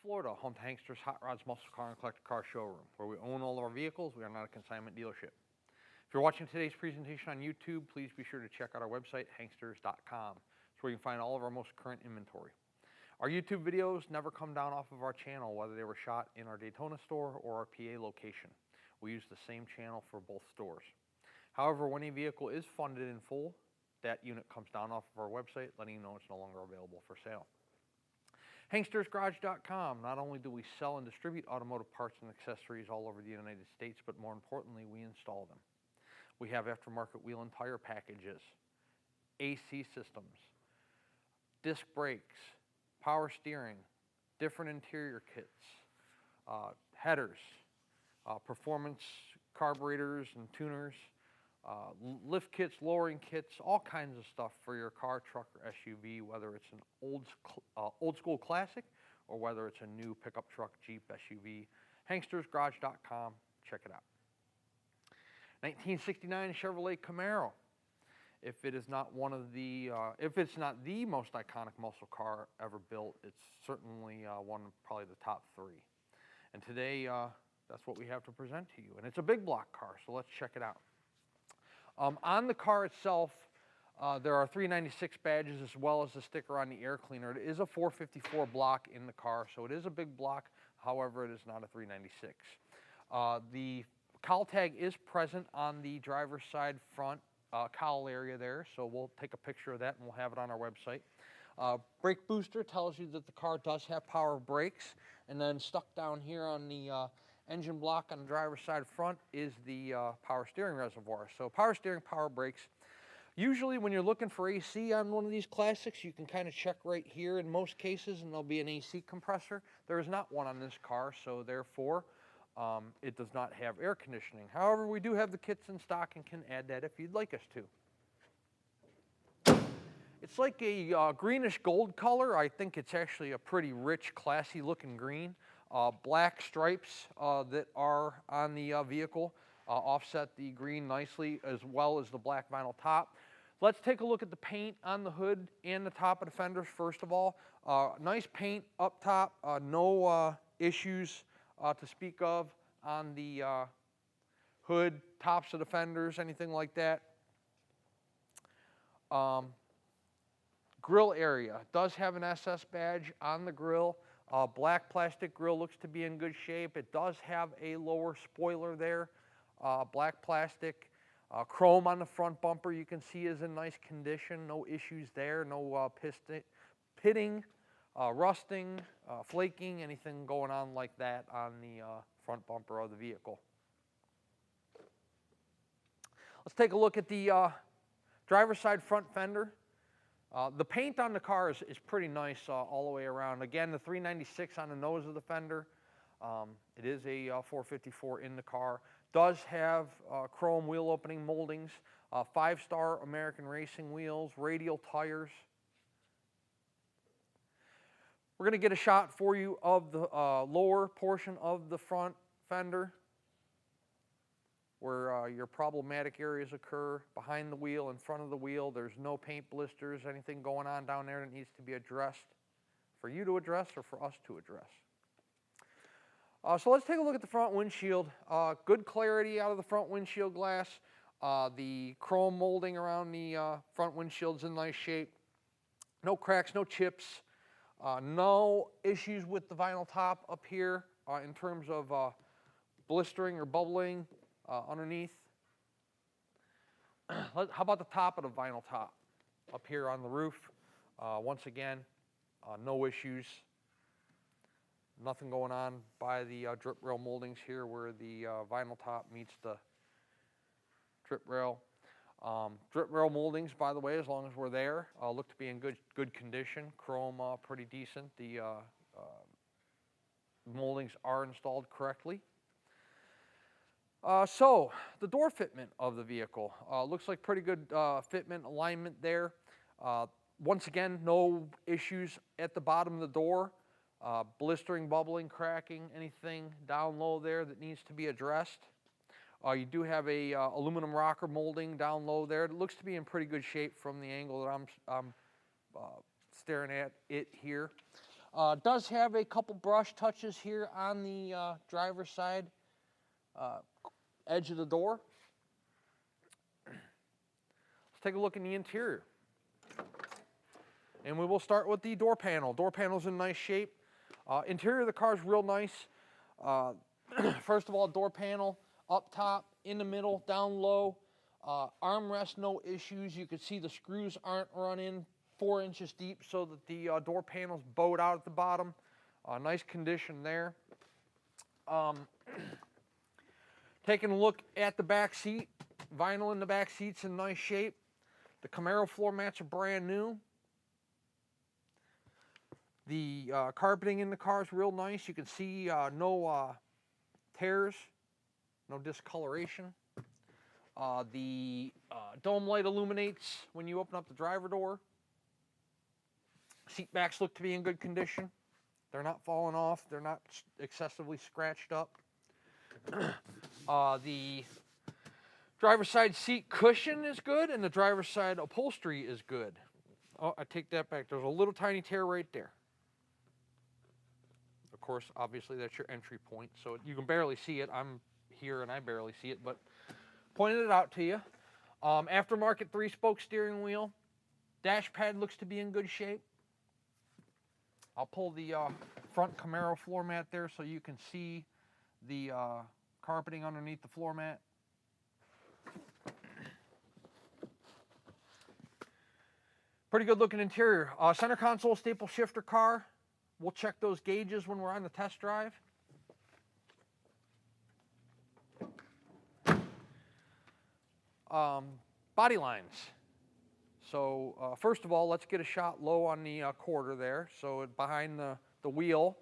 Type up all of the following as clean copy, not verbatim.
Florida, home to Hankster's Hot Rods Muscle Car and Collector Car Showroom, where we own all of our vehicles. We are not a consignment dealership. If you're watching today's presentation on YouTube, please be sure to check out our website, hanksters.com. It's where you can find all of our most current inventory. Our YouTube videos never come down off of our channel, whether they were shot in our Daytona store or our PA location. We use the same channel for both stores. However, when a vehicle is funded in full, that unit comes down off of our website, letting you know it's no longer available for sale. HankstersGarage.com. Not only do we sell and distribute automotive parts and accessories all over the United States, but more importantly, we install them. We have aftermarket wheel and tire packages, AC systems, disc brakes, power steering, different interior kits, headers, performance carburetors and tuners, lift kits, lowering kits, all kinds of stuff for your car, truck, or SUV, whether it's an old school classic or whether it's a new pickup truck, Jeep, SUV. HankstersGarage.com. Check it out. 1969 Chevrolet Camaro. If it is not one of the, if it's not the most iconic muscle car ever built, it's certainly one of probably the top three. And today, that's what we have to present to you. And it's a big block car, so let's check it out. On the car itself, there are 396 badges as well as a sticker on the air cleaner. It is a 454 block in the car, so it is a big block. However, it is not a 396. The cowl tag is present on the driver's side front cowl area there, so we'll take a picture of that and we'll have it on our website. Brake booster tells you that the car does have power brakes, and then stuck down here on the engine block on the driver's side front is the power steering reservoir. So power steering, power brakes. Usually when you're looking for AC on one of these classics, you can kind of check right here in most cases and there'll be an AC compressor. There is not one on this car, so therefore it does not have air conditioning. However, we do have the kits in stock and can add that if you'd like us to. It's like a greenish gold color. I think it's actually a pretty rich, classy looking green. Black stripes that are on the vehicle offset the green nicely, as well as the black vinyl top. Let's take a look at the paint on the hood and the top of the fenders first of all. Nice paint up top, no issues to speak of on the hood, tops of the fenders, anything like that. Grill area does have an SS badge on the grill. Black plastic grill looks to be in good shape. It does have a lower spoiler there. Black plastic. Chrome on the front bumper you can see is in nice condition. No issues there. No pitting, rusting, flaking, anything going on like that on the front bumper of the vehicle. Let's take a look at the driver's side front fender. The paint on the car is pretty nice all the way around. Again, the 396 on the nose of the fender. It is a 454 in the car. Does have chrome wheel opening moldings, 5-star American Racing wheels, radial tires. We're going to get a shot for you of the lower portion of the front fender, where your problematic areas occur. Behind the wheel, in front of the wheel, there's no paint blisters, anything going on down there that needs to be addressed, for you to address or for us to address. So let's take a look at the front windshield. Good clarity out of the front windshield glass. The chrome molding around the front windshield's in nice shape. No cracks, no chips, no issues with the vinyl top up here in terms of blistering or bubbling underneath. How about the top of the vinyl top up here on the roof? Once again, no issues. Nothing going on by the drip rail moldings here where the vinyl top meets the drip rail. Drip rail moldings, by the way, as long as we're there, look to be in good condition. Chrome pretty decent. The moldings are installed correctly. So the door fitment of the vehicle looks like pretty good fitment alignment there. Once again, no issues at the bottom of the door. Blistering, bubbling, cracking, anything down low there that needs to be addressed. You do have a aluminum rocker molding down low there. It looks to be in pretty good shape from the angle that I'm staring at it here. Does have a couple brush touches here on the driver's side edge of the door. Let's take a look in the interior. And we will start with the door panel. Door panel's in nice shape. Interior of the car is real nice. First of all, door panel up top, in the middle, down low. Armrest, no issues. You can see the screws aren't run in 4 inches deep so that the door panel's bowed out at the bottom. Nice condition there. Taking a look at the back seat. Vinyl in the back seat's in nice shape. The Camaro floor mats are brand new. The carpeting in the car is real nice. You can see no tears, no discoloration. The dome light illuminates when you open up the driver door. Seat backs look to be in good condition. They're not falling off. They're not excessively scratched up. The driver's side seat cushion is good, and the driver's side upholstery is good. Oh, I take that back. There's a little tiny tear right there. Of course, obviously, that's your entry point, so you can barely see it. I'm here, and I barely see it, but pointed it out to you. Aftermarket 3-spoke steering wheel. Dash pad looks to be in good shape. I'll pull the front Camaro floor mat there so you can see the carpeting underneath the floor mat. Pretty good looking interior. Center console staple shifter car. We'll check those gauges when we're on the test drive. Body lines. So first of all, let's get a shot low on the quarter there. So behind the wheel,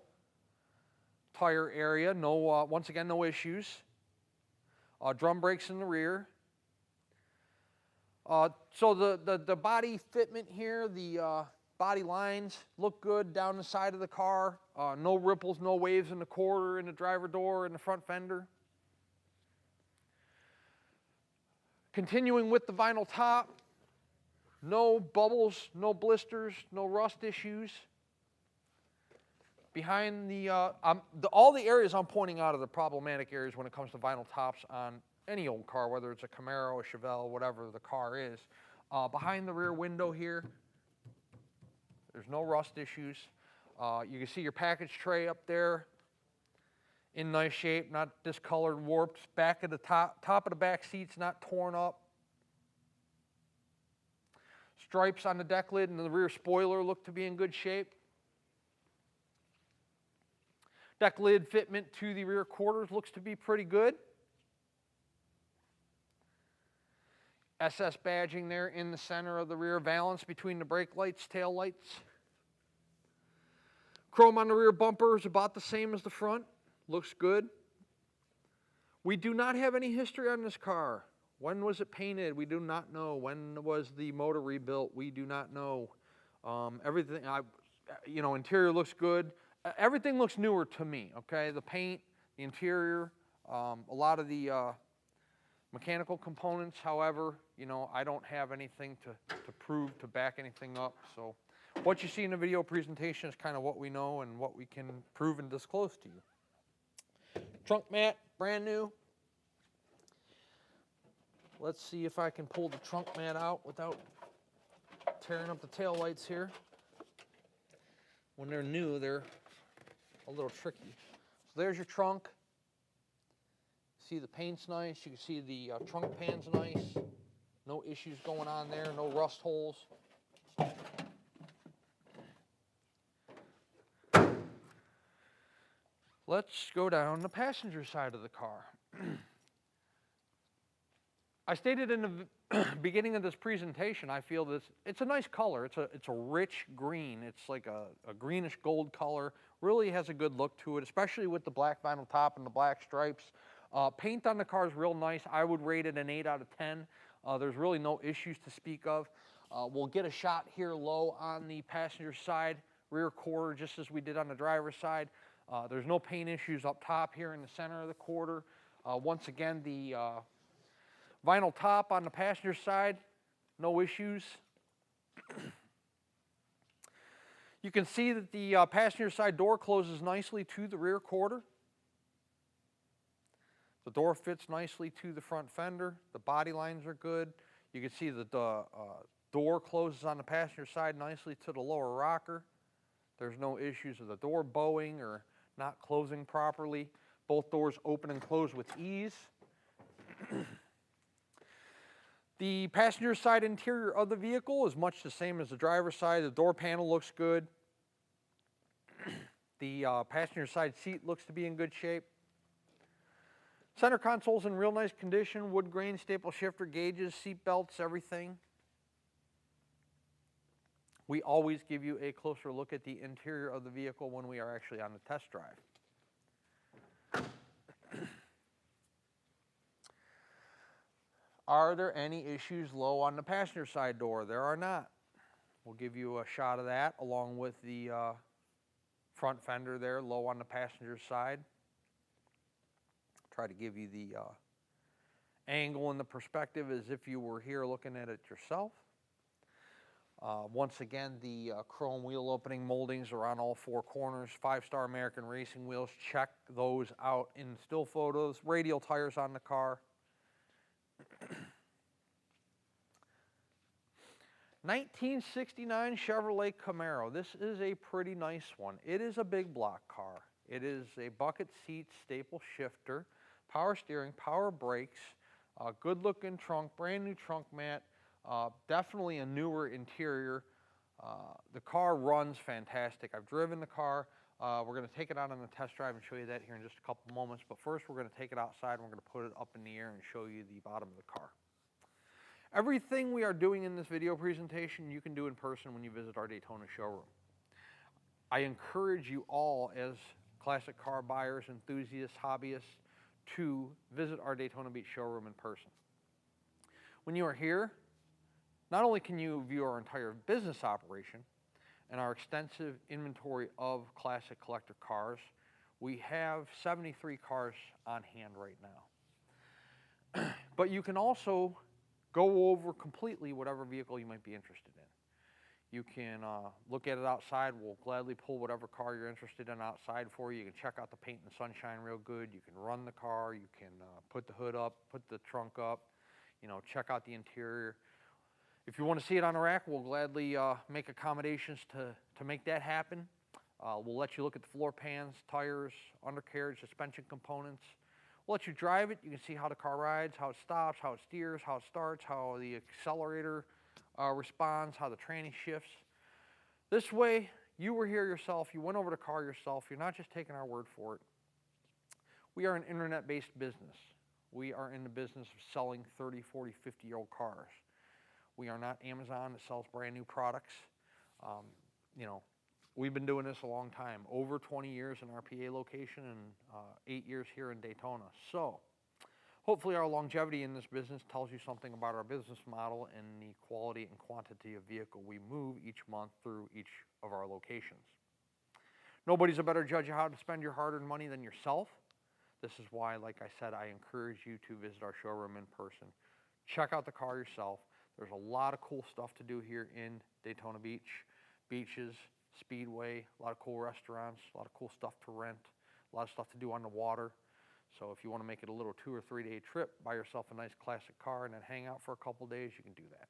tire area, no once again, no issues. Drum brakes in the rear. So the body fitment here, the body lines look good down the side of the car. No ripples, no waves in the quarter, in the driver door, in the front fender. Continuing with the vinyl top, no bubbles, no blisters, no rust issues. Behind all the areas I'm pointing out are the problematic areas when it comes to vinyl tops on any old car, whether it's a Camaro, a Chevrolet, whatever the car is. Behind the rear window here, there's no rust issues. You can see your package tray up there in nice shape, not discolored, warped. Back of the top of the back seat's not torn up. Stripes on the deck lid and the rear spoiler look to be in good shape. Deck lid fitment to the rear quarters looks to be pretty good. SS badging there in the center of the rear valance between the brake lights, tail lights. Chrome on the rear bumper is about the same as the front. Looks good. We do not have any history on this car. When was it painted? We do not know. When was the motor rebuilt? We do not know. Everything, interior looks good. Everything looks newer to me, okay? The paint, the interior, a lot of the mechanical components, however, I don't have anything to prove, to back anything up. So what you see in the video presentation is kind of what we know and what we can prove and disclose to you. Trunk mat, brand new. Let's see if I can pull the trunk mat out without tearing up the tail lights here. When they're new, they're a little tricky. So there's your trunk. See the paint's nice. You can see the trunk pan's nice. No issues going on there. No rust holes. Let's go down the passenger side of the car. I stated in the beginning of this presentation, I feel this, it's a nice color. It's a rich green. It's like a greenish gold color. Really has a good look to it, especially with the black vinyl top and the black stripes. Paint on the car is real nice. I would rate it an 8 out of 10. There's really no issues to speak of. We'll get a shot here low on the passenger side, rear quarter, just as we did on the driver's side. There's no paint issues up top here in the center of the quarter. Once again, the vinyl top on the passenger side, no issues. You can see that the passenger side door closes nicely to the rear quarter. The door fits nicely to the front fender. The body lines are good. You can see that the door closes on the passenger side nicely to the lower rocker. There's no issues with the door bowing or not closing properly. Both doors open and close with ease. The passenger side interior of the vehicle is much the same as the driver's side. The door panel looks good. The passenger side seat looks to be in good shape. Center console's in real nice condition. Wood grain, staple shifter gauges, seat belts, everything. We always give you a closer look at the interior of the vehicle when we are actually on the test drive. Are there any issues low on the passenger side door? There are not. We'll give you a shot of that along with the front fender there, low on the passenger side. Try to give you the angle and the perspective as if you were here looking at it yourself. Once again, the chrome wheel opening moldings are on all four corners. 5-star American Racing wheels. Check those out in still photos. Radial tires on the car. 1969 Chevrolet Camaro. This is a pretty nice one. It is a big block car. It is a bucket seat, staple shifter, power steering, power brakes, good looking trunk, brand new trunk mat, definitely a newer interior. The car runs fantastic. I've driven the car. We're going to take it out on the test drive and show you that here in just a couple moments. But first we're going to take it outside and we're going to put it up in the air and show you the bottom of the car. Everything we are doing in this video presentation you can do in person when you visit our Daytona showroom. I encourage you all as classic car buyers, enthusiasts, hobbyists to visit our Daytona Beach showroom in person. When you are here, not only can you view our entire business operation and our extensive inventory of classic collector cars, we have 73 cars on hand right now. But you can also go over completely whatever vehicle you might be interested in. You can look at it outside. We'll gladly pull whatever car you're interested in outside for you. You can check out the paint and sunshine real good. You can run the car. You can put the hood up, put the trunk up, check out the interior. If you want to see it on a rack, we'll gladly make accommodations to make that happen. We'll let you look at the floor pans, tires, undercarriage, suspension components. We'll let you drive it. You can see how the car rides, how it stops, how it steers, how it starts, how the accelerator responds, how the tranny shifts. This way, you were here yourself, you went over the car yourself, you're not just taking our word for it. We are an internet-based business. We are in the business of selling 30, 40, 50-year-old cars. We are not Amazon that sells brand new products. We've been doing this a long time, over 20 years in our PA location and 8 years here in Daytona. So, hopefully our longevity in this business tells you something about our business model and the quality and quantity of vehicle we move each month through each of our locations. Nobody's a better judge of how to spend your hard-earned money than yourself. This is why, like I said, I encourage you to visit our showroom in person. Check out the car yourself. There's a lot of cool stuff to do here in Daytona Beach. Beaches, Speedway, a lot of cool restaurants, a lot of cool stuff to rent, a lot of stuff to do on the water. So if you want to make it a little 2 or 3 day trip, buy yourself a nice classic car and then hang out for a couple days, you can do that.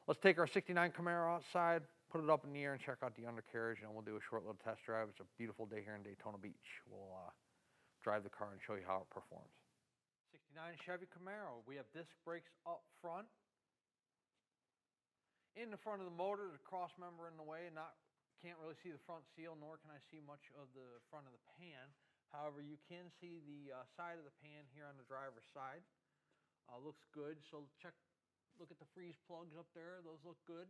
Let's take our 69 Camaro outside, put it up in the air and check out the undercarriage, and we'll do a short little test drive. It's a beautiful day here in Daytona Beach. We'll drive the car and show you how it performs. 69 Chevy Camaro. We have disc brakes up front. In the front of the motor, the cross member in the way, can't really see the front seal, nor can I see much of the front of the pan. However, you can see the side of the pan here on the driver's side. Looks good. So look at the freeze plugs up there. Those look good.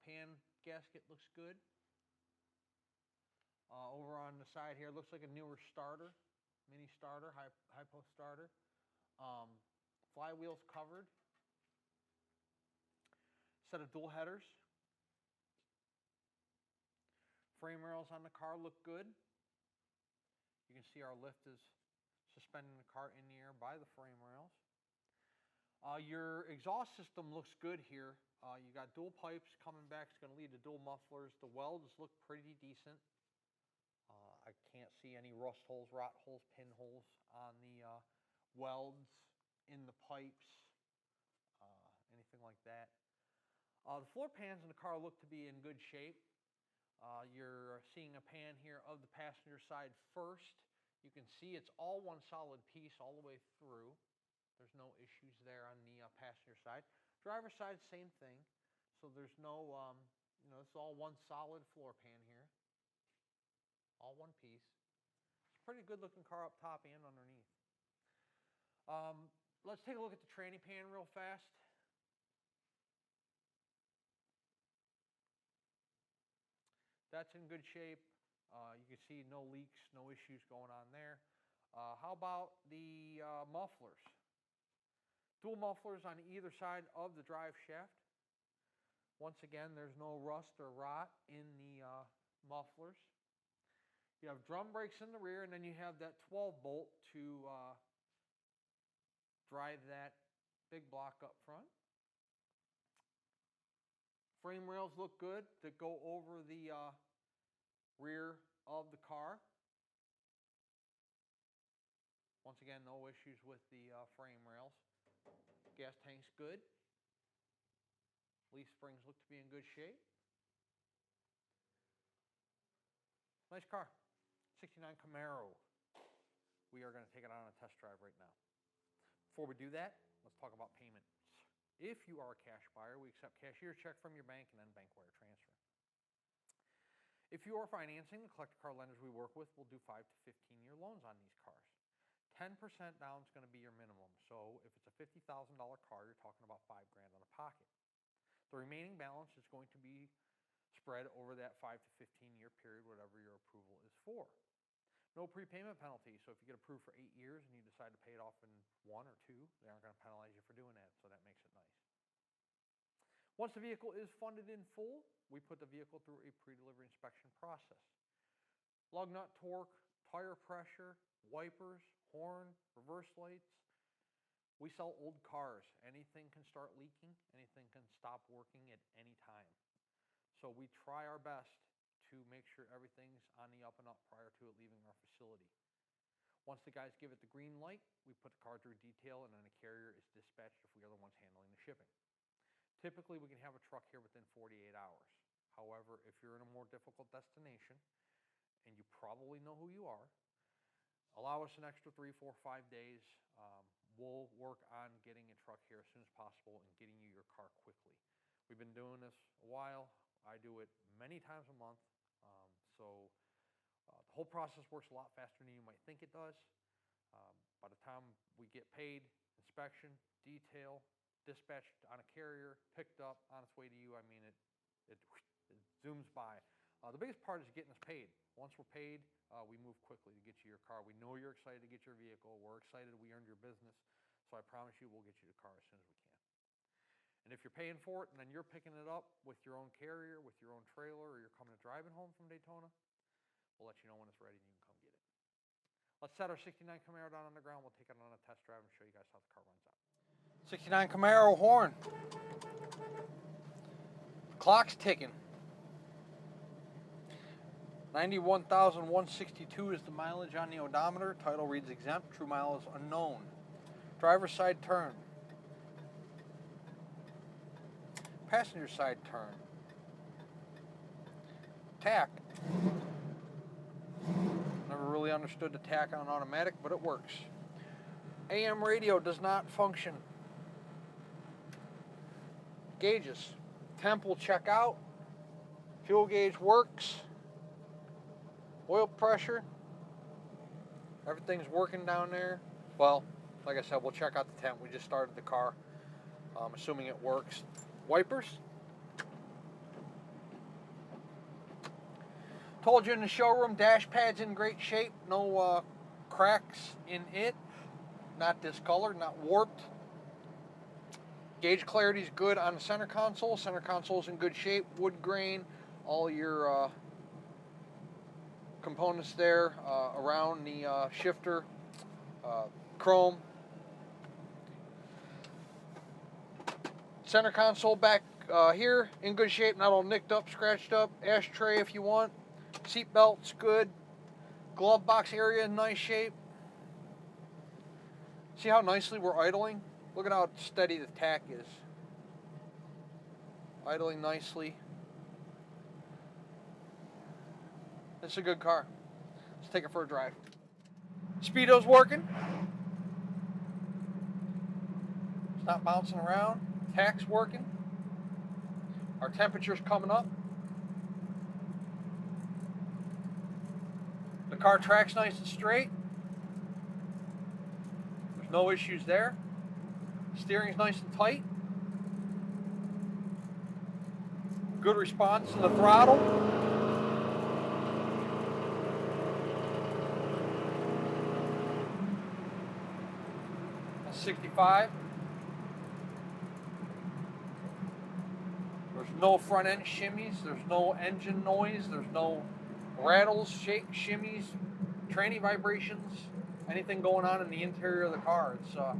Pan gasket looks good. Over on the side here, looks like a newer starter, mini starter, high post starter. Flywheels covered. Set of dual headers. Frame rails on the car look good. You can see our lift is suspending the car in the air by the frame rails. Your exhaust system looks good here. You got dual pipes coming back. It's going to lead to dual mufflers. The welds look pretty decent. I can't see any rust holes, rot holes, pinholes on the welds in the pipes, anything like that. The floor pans in the car look to be in good shape. You're seeing a pan here of the passenger side first. You can see it's all one solid piece all the way through. There's no issues there on the passenger side. Driver's side, same thing. So there's no, it's all one solid floor pan here. All one piece. It's a pretty good looking car up top and underneath. Let's take a look at the tranny pan real fast. That's in good shape. You can see no leaks, no issues going on there. How about the mufflers? Dual mufflers on either side of the drive shaft. Once again, there's no rust or rot in the mufflers. You have drum brakes in the rear, and then you have that 12 bolt to drive that big block up front. Frame rails look good that go over the rear of the car. Once again, no issues with the frame rails. Gas tank's good. Leaf springs look to be in good shape. Nice car. 69 Camaro. We are going to take it on a test drive right now. Before we do that, let's talk about payment. If you are a cash buyer, we accept cashier's check from your bank and then bank wire transfer. If you are financing, the collector car lenders we work with will do 5 to 15-year loans on these cars. 10% down is going to be your minimum. So if it's a $50,000 car, you're talking about $5,000 out of pocket. The remaining balance is going to be spread over that 5 to 15-year period, whatever your approval is for. No prepayment penalty. So if you get approved for 8 years and you decide to pay it off in 1 or 2, they aren't going to penalize you for doing that. So that makes it nice. Once the vehicle is funded in full, we put the vehicle through a pre-delivery inspection process. Lug nut torque, tire pressure, wipers, horn, reverse lights. We sell old cars. Anything can start leaking. Anything can stop working at any time. So we try our best to make sure everything's on the up and up prior to it leaving our facility. Once the guys give it the green light, we put the car through detail, and then a carrier is dispatched if we are the ones handling the shipping. Typically, we can have a truck here within 48 hours. However, if you're in a more difficult destination, and you probably know who you are, allow us an extra 3, 4, 5 days. We'll work on getting a truck here as soon as possible and getting you your car quickly. We've been doing this a while. I do it many times a month. The whole process works a lot faster than you might think it does. By the time we get paid, inspection, detail, dispatched on a carrier, picked up, on its way to you, I mean, it zooms by. The biggest part is getting us paid. Once we're paid, we move quickly to get you your car. We know you're excited to get your vehicle. We're excited we earned your business. So I promise you we'll get you the car as soon as we can. And if you're paying for it and then you're picking it up with your own carrier, with your own trailer, or you're coming to driving home from Daytona, we'll let you know when it's ready and you can come get it. Let's set our 69 Camaro down on the ground. We'll take it on a test drive and show you guys how the car runs out. 69 Camaro horn. Clock's ticking. 91,162 is the mileage on the odometer. Title reads exempt. True mile is unknown. Driver's side turn. Passenger side turn. Tack. Never really understood the tack on automatic, but it works. AM radio does not function. Gauges. Temp will check out. Fuel gauge works. Oil pressure. Everything's working down there. Well, like I said, we'll check out the temp. We just started the car. Assuming it works. Wipers. Told you in the showroom, dash pad's in great shape. No cracks in it. Not discolored, not warped. Gauge clarity's good on the center console. Center console's in good shape. Wood grain. All your components there around the shifter. Chrome. Center console back here in good shape, not all nicked up, scratched up. Ashtray if you want. Seat belt's good. Glove box area in nice shape. See how nicely we're idling? Look at how steady the tack is. Idling nicely. It's a good car. Let's take it for a drive. Speedo's working. It's not bouncing around. Tack's working. Our temperature's coming up. The car tracks nice and straight. There's no issues there. Steering's nice and tight. Good response to the throttle. That's 65. There's no front end shimmies. There's no engine noise. There's no rattles, shakes, shimmies, tranny vibrations, anything going on in the interior of the car. It's a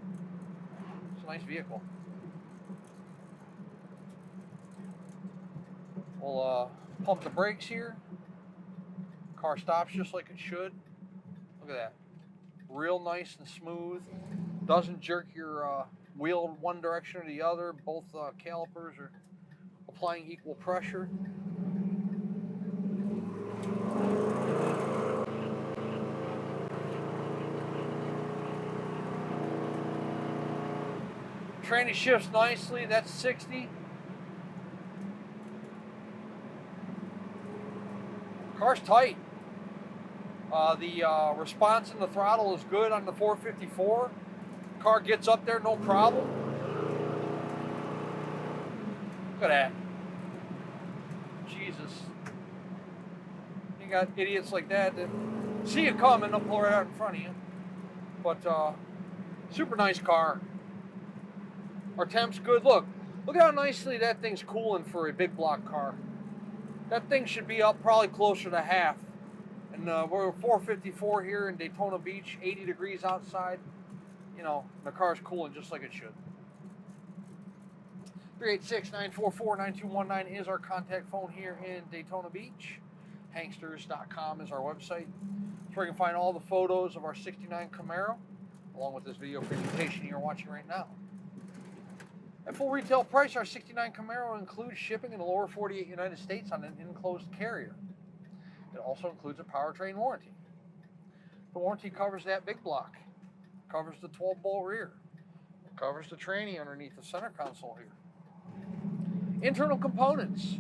nice vehicle. We'll pump the brakes here. Car stops just like it should. Look at that. Real nice and smooth. Doesn't jerk your wheel one direction or the other. Both calipers are applying equal pressure. Tranny shifts nicely. That's 60. Car's tight. The response in the throttle is good on the 454. Car gets up there no problem. Look at that. Jesus. You got idiots like that that see it coming, they'll pull right out in front of you. But super nice car. Our temp's good. Look how nicely that thing's cooling for a big block car. That thing should be up probably closer to half. And we're 454 here in Daytona Beach, 80 degrees outside. You know, the car's cooling just like it should. 386-944-9219 is our contact phone here in Daytona Beach. Hanksters.com is our website. It's where you can find all the photos of our 69 Camaro, along with this video presentation you're watching right now. At full retail price, our 69 Camaro includes shipping in the lower 48 United States on an enclosed carrier. It also includes a powertrain warranty. The warranty covers that big block, covers the 12-bolt rear, covers the tranny underneath the center console here. Internal components.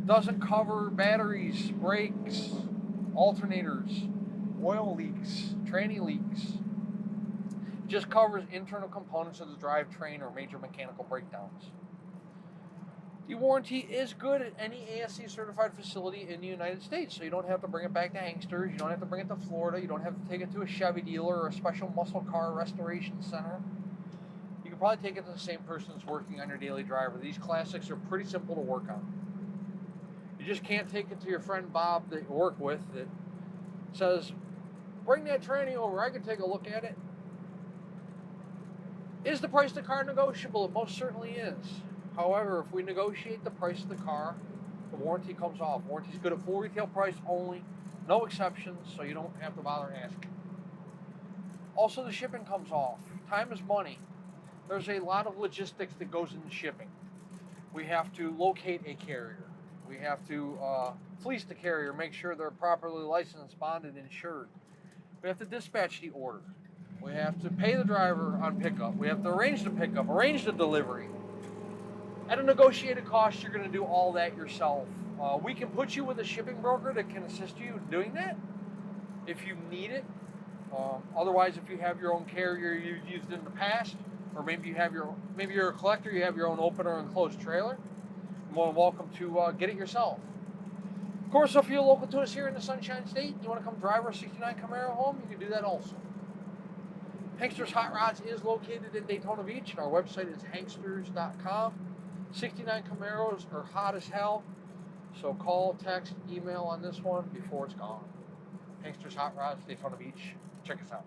Doesn't cover batteries, brakes, alternators, oil leaks, tranny leaks. Just covers internal components of the drivetrain or major mechanical breakdowns. The warranty is good at any ASE certified facility in the United States, so you don't have to bring it back to Hanksters, you don't have to bring it to Florida, you don't have to take it to a Chevy dealer or a special muscle car restoration center. You can probably take it to the same person that's working on your daily driver. These classics are pretty simple to work on. You just can't take it to your friend Bob that you work with that says, bring that tranny over, I can take a look at it. Is the price of the car negotiable? It most certainly is. However, if we negotiate the price of the car, the warranty comes off. Warranty's good at full retail price only, no exceptions, so you don't have to bother asking. Also, the shipping comes off. Time is money. There's a lot of logistics that goes into shipping. We have to locate a carrier. We have to fleece the carrier, make sure they're properly licensed, bonded, insured. We have to dispatch the order. We have to pay the driver on pickup. We have to arrange the pickup, arrange the delivery. At a negotiated cost, you're going to do all that yourself. We can put you with a shipping broker that can assist you in doing that if you need it. Otherwise, if you have your own carrier you've used in the past, or maybe you're a collector, you have your own open or enclosed trailer, you're more than welcome to get it yourself. Of course, if you're local to us here in the Sunshine State, you want to come drive our 69 Camaro home, you can do that also. Hanksters Hot Rods is located in Daytona Beach, and our website is hanksters.com. 69 Camaros are hot as hell, so call, text, email on this one before it's gone. Hanksters Hot Rods, Daytona Beach. Check us out.